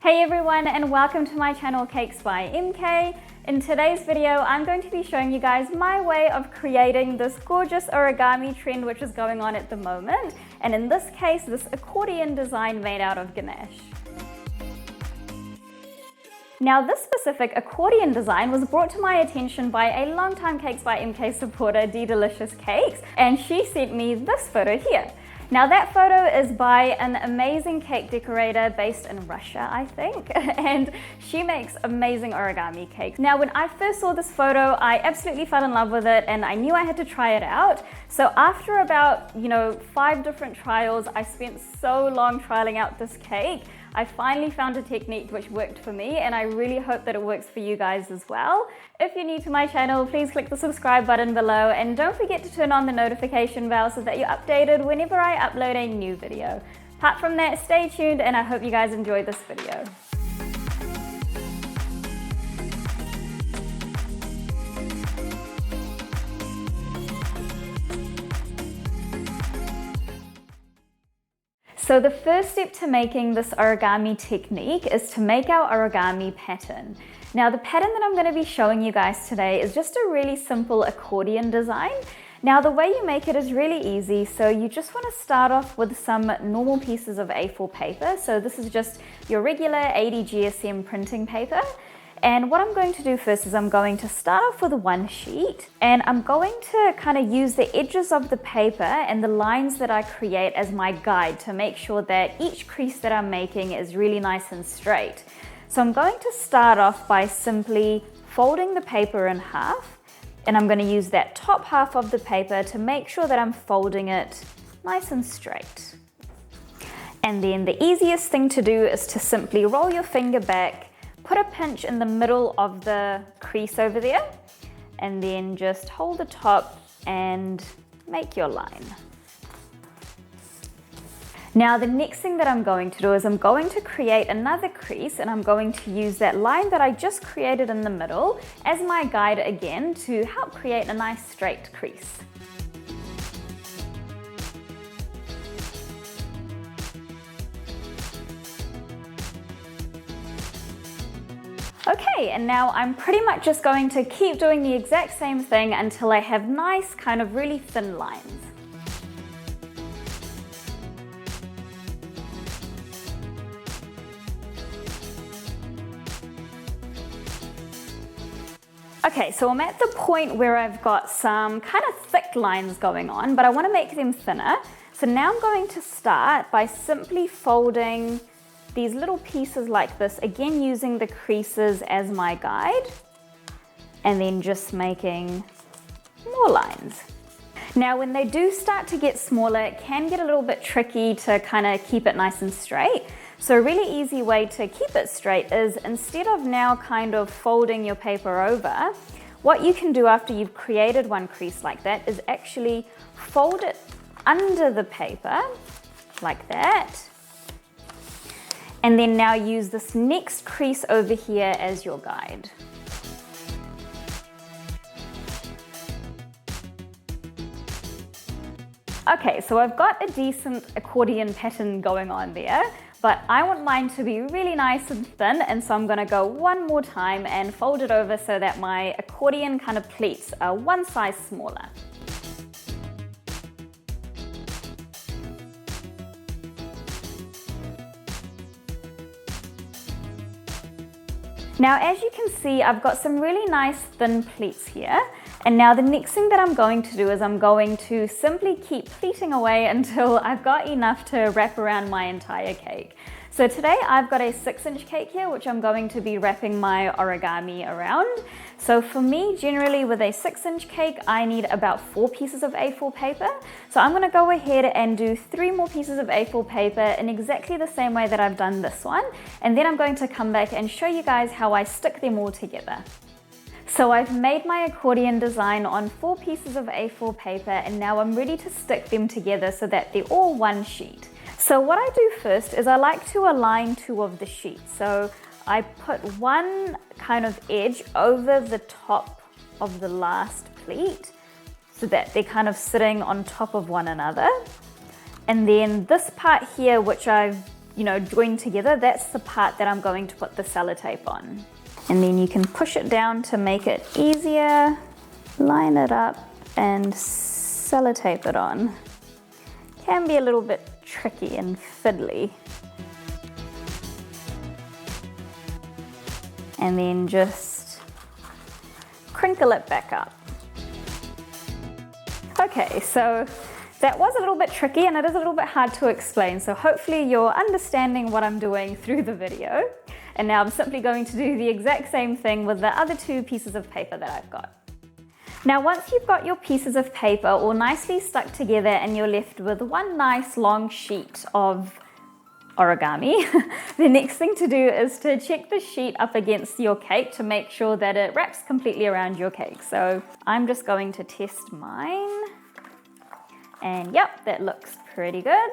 Hey everyone, and welcome to my channel Cakes by MK. In today's video, I'm going to be showing you guys my way of creating this gorgeous origami trend which is going on at the moment, and in this case, this accordion design made out of Ganache. Now, this specific accordion design was brought to my attention by a longtime Cakes by MK supporter, D Delicious Cakes, and she sent me this photo here. Now, that photo is by an amazing cake decorator based in Russia, I think, and she makes amazing origami cakes. Now, when I first saw this photo, I absolutely fell in love with it and I knew I had to try it out. So after about, 5 different trials, I spent so long trialing out this cake. I finally found a technique which worked for me, and I really hope that it works for you guys as well. If you're new to my channel, please click the subscribe button below and don't forget to turn on the notification bell so that you're updated whenever I upload a new video. Apart from that, stay tuned and I hope you guys enjoyed this video. So the first step to making this origami technique is to make our origami pattern. Now, the pattern that I'm going to be showing you guys today is just a really simple accordion design. Now, the way you make it is really easy. So you just want to start off with some normal pieces of A4 paper. So this is just your regular 80 GSM printing paper. And what I'm going to do first is I'm going to start off with one sheet, and I'm going to kind of use the edges of the paper and the lines that I create as my guide to make sure that each crease that I'm making is really nice and straight. So I'm going to start off by simply folding the paper in half, and I'm going to use that top half of the paper to make sure that I'm folding it nice and straight. And then the easiest thing to do is to simply roll your finger back, put a pinch in the middle of the crease over there, and then just hold the top and make your line. Now, the next thing that I'm going to do is I'm going to create another crease, and I'm going to use that line that I just created in the middle as my guide again to help create a nice straight crease. Okay, and now I'm pretty much just going to keep doing the exact same thing until I have nice, kind of really thin lines. Okay, so I'm at the point where I've got some kind of thick lines going on, but I want to make them thinner. So now I'm going to start by simply folding these little pieces like this, again using the creases as my guide, and then just making more lines. Now, when they do start to get smaller, it can get a little bit tricky to kind of keep it nice and straight. So a really easy way to keep it straight is, instead of now kind of folding your paper over, what you can do after you've created one crease like that is actually fold it under the paper like that. And then now use this next crease over here as your guide. Okay, so I've got a decent accordion pattern going on there, but I want mine to be really nice and thin, and so I'm gonna go one more time and fold it over so that my accordion kind of pleats are one size smaller. Now, as you can see, I've got some really nice thin pleats here. And now the next thing that I'm going to do is I'm going to simply keep pleating away until I've got enough to wrap around my entire cake. So today I've got a 6-inch cake here, which I'm going to be wrapping my origami around. So for me, generally with a 6-inch cake, I need about 4 pieces of A4 paper. So I'm gonna go ahead and do 3 more pieces of A4 paper in exactly the same way that I've done this one. And then I'm going to come back and show you guys how I stick them all together. So I've made my accordion design on 4 pieces of A4 paper, and now I'm ready to stick them together so that they're all one sheet. So what I do first is I like to align 2 of the sheets. So I put one kind of edge over the top of the last pleat so that they're kind of sitting on top of one another. And then this part here, which I've joined together, that's the part that I'm going to put the sellotape on. And then you can push it down to make it easier, line it up and sellotape it on. Can be a little bit tricky and fiddly. And then just crinkle it back up. Okay, so that was a little bit tricky and it is a little bit hard to explain, so hopefully you're understanding what I'm doing through the video. And now I'm simply going to do the exact same thing with the other two pieces of paper that I've got. Now once you've got your pieces of paper all nicely stuck together and you're left with one nice long sheet of origami, the next thing to do is to check the sheet up against your cake to make sure that it wraps completely around your cake. So I'm just going to test mine. And yep, that looks pretty good.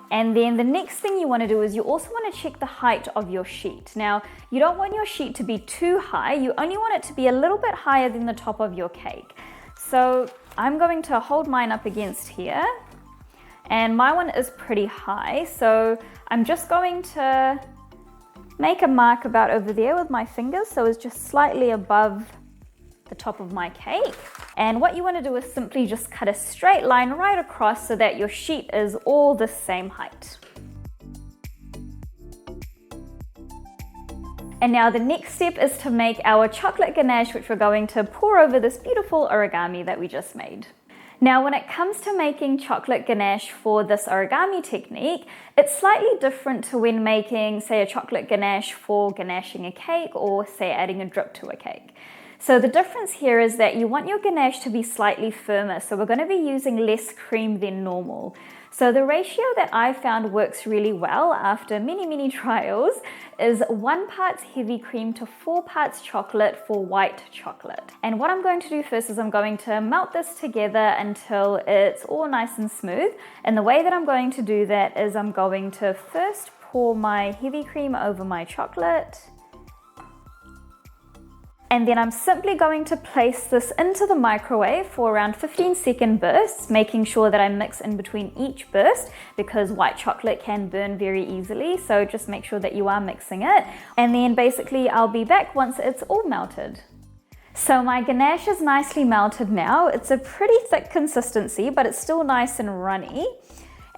And then the next thing you want to do is you also want to check the height of your sheet. Now, you don't want your sheet to be too high. You only want it to be a little bit higher than the top of your cake. So I'm going to hold mine up against here. And my one is pretty high. So I'm just going to make a mark about over there with my fingers. So it's just slightly above the top of my cake. And what you want to do is simply just cut a straight line right across so that your sheet is all the same height. And now the next step is to make our chocolate ganache, which we're going to pour over this beautiful origami that we just made. Now when it comes to making chocolate ganache for this origami technique, it's slightly different to when making, say, a chocolate ganache for ganaching a cake or, say, adding a drip to a cake. So the difference here is that you want your ganache to be slightly firmer, so we're going to be using less cream than normal. So the ratio that I found works really well after many trials is 1 part heavy cream to 4 parts chocolate for white chocolate. And what I'm going to do first is I'm going to melt this together until it's all nice and smooth. And the way that I'm going to do that is I'm going to first pour my heavy cream over my chocolate. And then I'm simply going to place this into the microwave for around 15-second bursts, making sure that I mix in between each burst because white chocolate can burn very easily. So just make sure that you are mixing it. And then basically I'll be back once it's all melted. So my ganache is nicely melted now. It's a pretty thick consistency, but it's still nice and runny.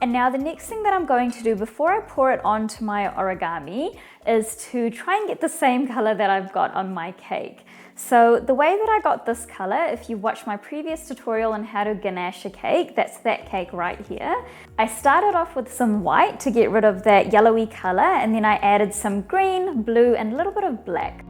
And now the next thing that I'm going to do before I pour it onto my origami is to try and get the same color that I've got on my cake. So the way that I got this color, if you watched my previous tutorial on how to ganache a cake, that's that cake right here. I started off with some white to get rid of that yellowy color, and then I added some green, blue, and a little bit of black.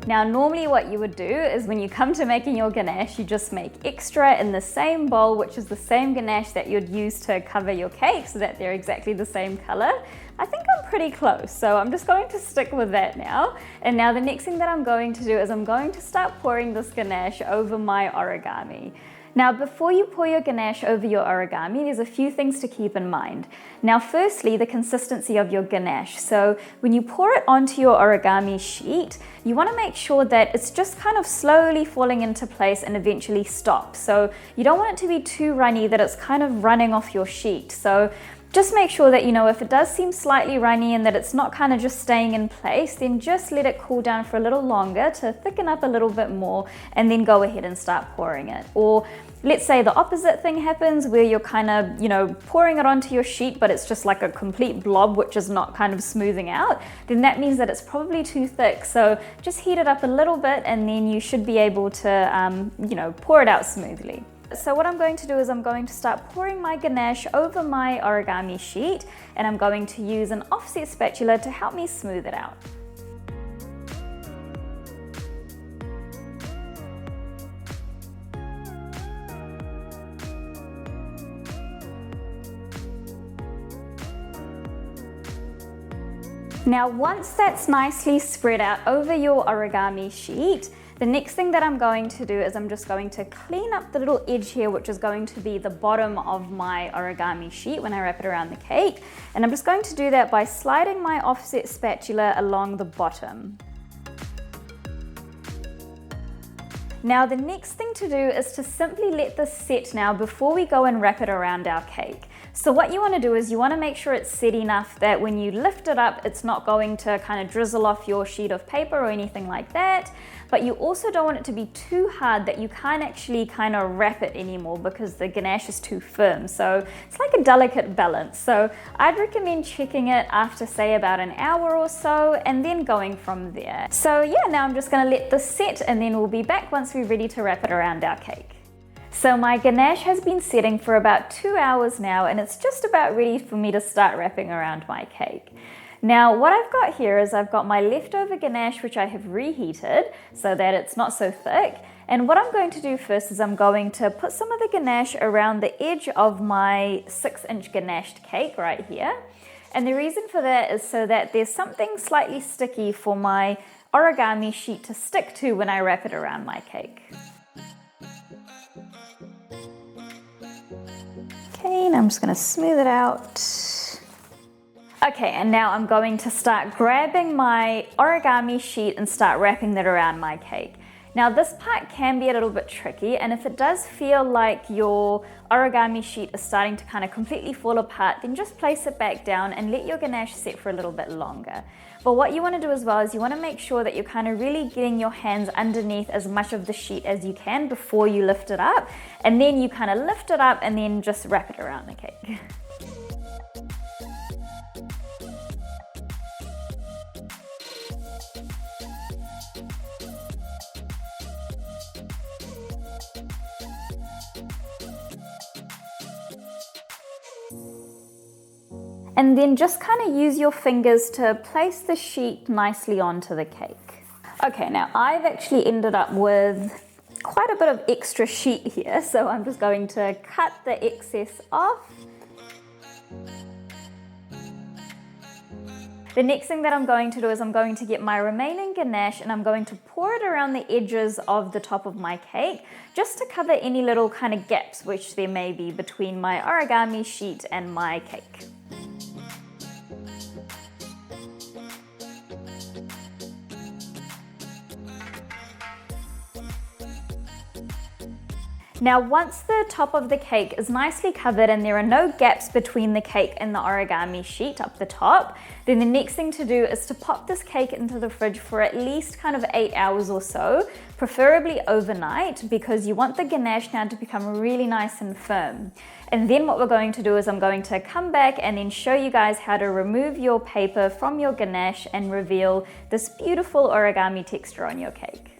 Now normally what you would do is when you come to making your ganache, you just make extra in the same bowl, which is the same ganache that you'd use to cover your cake so that they're exactly the same color. I think I'm pretty close, so I'm just going to stick with that now. And now the next thing that I'm going to do is I'm going to start pouring this ganache over my origami. Now, before you pour your ganache over your origami, there's a few things to keep in mind. Now, firstly, the consistency of your ganache. So when you pour it onto your origami sheet, you want to make sure that it's just kind of slowly falling into place and eventually stop. So you don't want it to be too runny that it's kind of running off your sheet. So just make sure that, if it does seem slightly runny and that it's not kind of just staying in place, then just let it cool down for a little longer to thicken up a little bit more and then go ahead and start pouring it. Or let's say the opposite thing happens where you're kind of, pouring it onto your sheet, but it's just like a complete blob, which is not kind of smoothing out, then that means that it's probably too thick. So just heat it up a little bit and then you should be able to, pour it out smoothly. So what I'm going to do is I'm going to start pouring my ganache over my origami sheet, and I'm going to use an offset spatula to help me smooth it out. Now once that's nicely spread out over your origami sheet, The next thing that I'm going to do is I'm just going to clean up the little edge here, which is going to be the bottom of my origami sheet when I wrap it around the cake. And I'm just going to do that by sliding my offset spatula along the bottom. Now the next thing to do is to simply let this set now before we go and wrap it around our cake. So what you want to do is you want to make sure it's set enough that when you lift it up, it's not going to kind of drizzle off your sheet of paper or anything like that. But you also don't want it to be too hard that you can't actually kind of wrap it anymore because the ganache is too firm. So it's like a delicate balance. So I'd recommend checking it after say about an hour or so and then going from there. So yeah, now I'm just going to let this set and then we'll be back once we're ready to wrap it around our cake. So my ganache has been setting for about 2 hours now and it's just about ready for me to start wrapping around my cake. Now what I've got here is I've got my leftover ganache which I have reheated so that it's not so thick, and what I'm going to do first is I'm going to put some of the ganache around the edge of my 6-inch ganached cake right here. And the reason for that is so that there's something slightly sticky for my origami sheet to stick to when I wrap it around my cake. Okay, and I'm just going to smooth it out. Okay, and now I'm going to start grabbing my origami sheet and start wrapping that around my cake. Now this part can be a little bit tricky, and if it does feel like your origami sheet is starting to kind of completely fall apart, then just place it back down and let your ganache set for a little bit longer. But what you want to do as well is you want to make sure that you're kind of really getting your hands underneath as much of the sheet as you can before you lift it up, and then you kind of lift it up and then just wrap it around the cake. And then just kind of use your fingers to place the sheet nicely onto the cake. Okay, now I've actually ended up with quite a bit of extra sheet here, so I'm just going to cut the excess off. The next thing that I'm going to do is I'm going to get my remaining ganache and I'm going to pour it around the edges of the top of my cake just to cover any little kind of gaps which there may be between my origami sheet and my cake. Now once the top of the cake is nicely covered and there are no gaps between the cake and the origami sheet up the top, then the next thing to do is to pop this cake into the fridge for at least kind of 8 hours or so, preferably overnight, because you want the ganache now to become really nice and firm. And then what we're going to do is I'm going to come back and then show you guys how to remove your paper from your ganache and reveal this beautiful origami texture on your cake.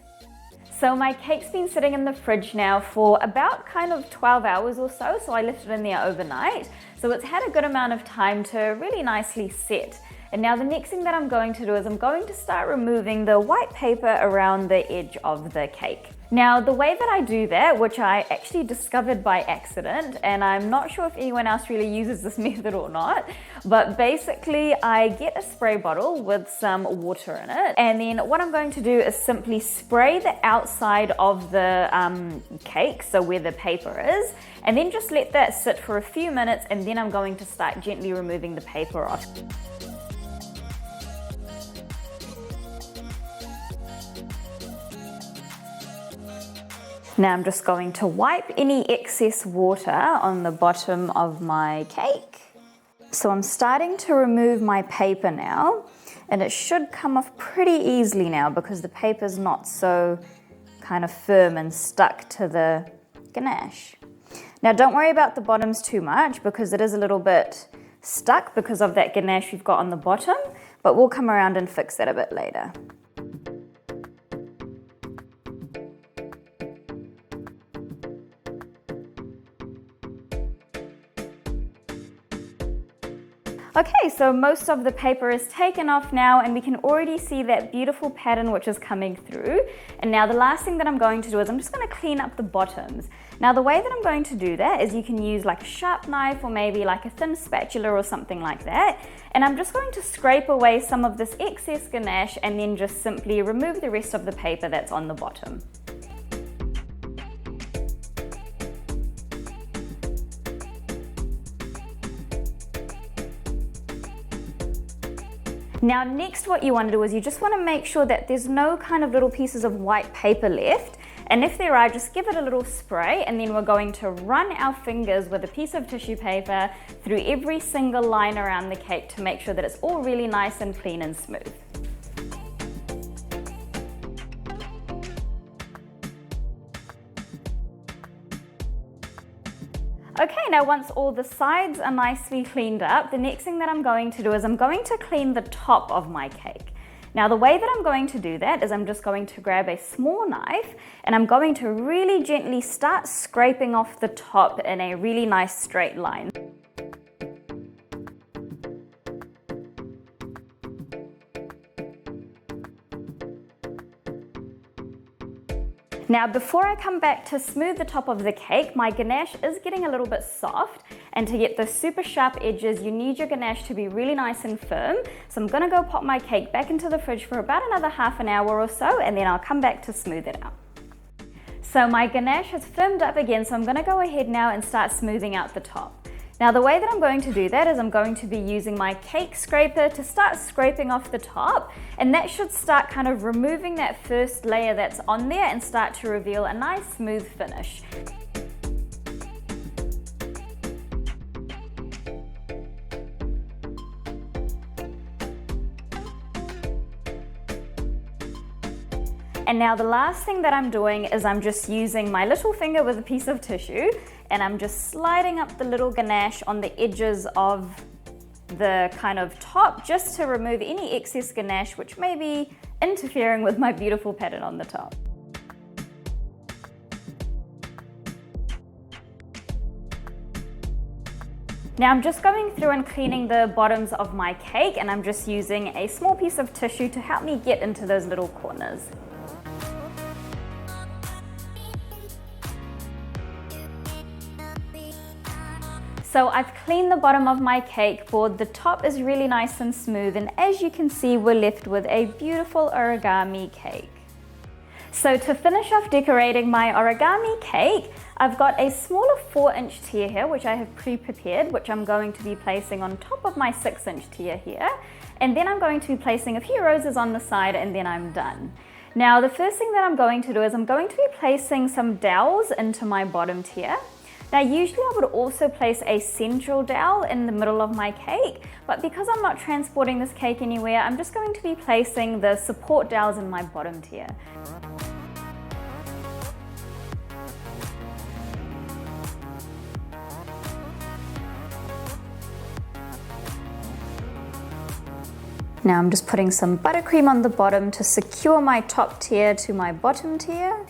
So my cake's been sitting in the fridge now for about kind of 12 hours or so, so I left it in there overnight. So it's had a good amount of time to really nicely set. And now the next thing that I'm going to do is I'm going to start removing the white paper around the edge of the cake. Now the way that I do that, which I actually discovered by accident, and I'm not sure if anyone else really uses this method or not, but basically I get a spray bottle with some water in it, and then what I'm going to do is simply spray the outside of the cake, so where the paper is, and then just let that sit for a few minutes, and then I'm going to start gently removing the paper off. Now I'm just going to wipe any excess water on the bottom of my cake. So I'm starting to remove my paper now, and it should come off pretty easily now because the paper's not so kind of firm and stuck to the ganache. Now don't worry about the bottoms too much because it is a little bit stuck because of that ganache we've got on the bottom, but we'll come around and fix that a bit later. Okay, so most of the paper is taken off now, and we can already see that beautiful pattern which is coming through. And now the last thing that I'm going to do is I'm just going to clean up the bottoms. Now the way that I'm going to do that is you can use like a sharp knife or maybe like a thin spatula or something like that. And I'm just going to scrape away some of this excess ganache and then just simply remove the rest of the paper that's on the bottom. Now next what you want to do is you just want to make sure that there's no kind of little pieces of white paper left, and if there are, just give it a little spray, and then we're going to run our fingers with a piece of tissue paper through every single line around the cake to make sure that it's all really nice and clean and smooth. Okay, now once all the sides are nicely cleaned up, the next thing that I'm going to do is I'm going to clean the top of my cake. Now the way that I'm going to do that is I'm just going to grab a small knife and I'm going to really gently start scraping off the top in a really nice straight line. Now before I come back to smooth the top of the cake, my ganache is getting a little bit soft, and to get the super sharp edges you need your ganache to be really nice and firm. So I'm gonna go pop my cake back into the fridge for about another half an hour or so, and then I'll come back to smooth it out. So my ganache has firmed up again, so I'm gonna go ahead now and start smoothing out the top. Now the way that I'm going to do that is I'm going to be using my cake scraper to start scraping off the top, and that should start kind of removing that first layer that's on there and start to reveal a nice smooth finish. And now the last thing that I'm doing is I'm just using my little finger with a piece of tissue, and I'm just sliding up the little ganache on the edges of the kind of top just to remove any excess ganache which may be interfering with my beautiful pattern on the top. Now I'm just going through and cleaning the bottoms of my cake, and I'm just using a small piece of tissue to help me get into those little corners. So I've cleaned the bottom of my cake board, the top is really nice and smooth, and as you can see we're left with a beautiful origami cake. So to finish off decorating my origami cake, I've got a smaller 4-inch tier here which I have pre-prepared, which I'm going to be placing on top of my 6-inch tier here, and then I'm going to be placing a few roses on the side, and then I'm done. Now the first thing that I'm going to do is I'm going to be placing some dowels into my bottom tier. Now usually I would also place a central dowel in the middle of my cake, but because I'm not transporting this cake anywhere, I'm just going to be placing the support dowels in my bottom tier. Now I'm just putting some buttercream on the bottom to secure my top tier to my bottom tier.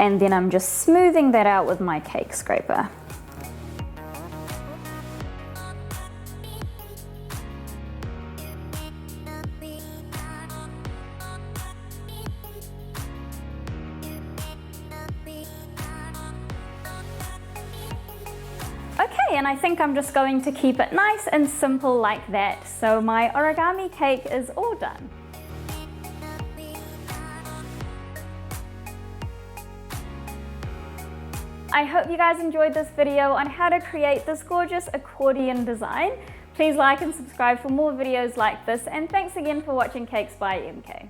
And then I'm just smoothing that out with my cake scraper. Okay, and I think I'm just going to keep it nice and simple like that. So my origami cake is all done. I hope you guys enjoyed this video on how to create this gorgeous accordion design. Please like and subscribe for more videos like this, and thanks again for watching Cakes by MK.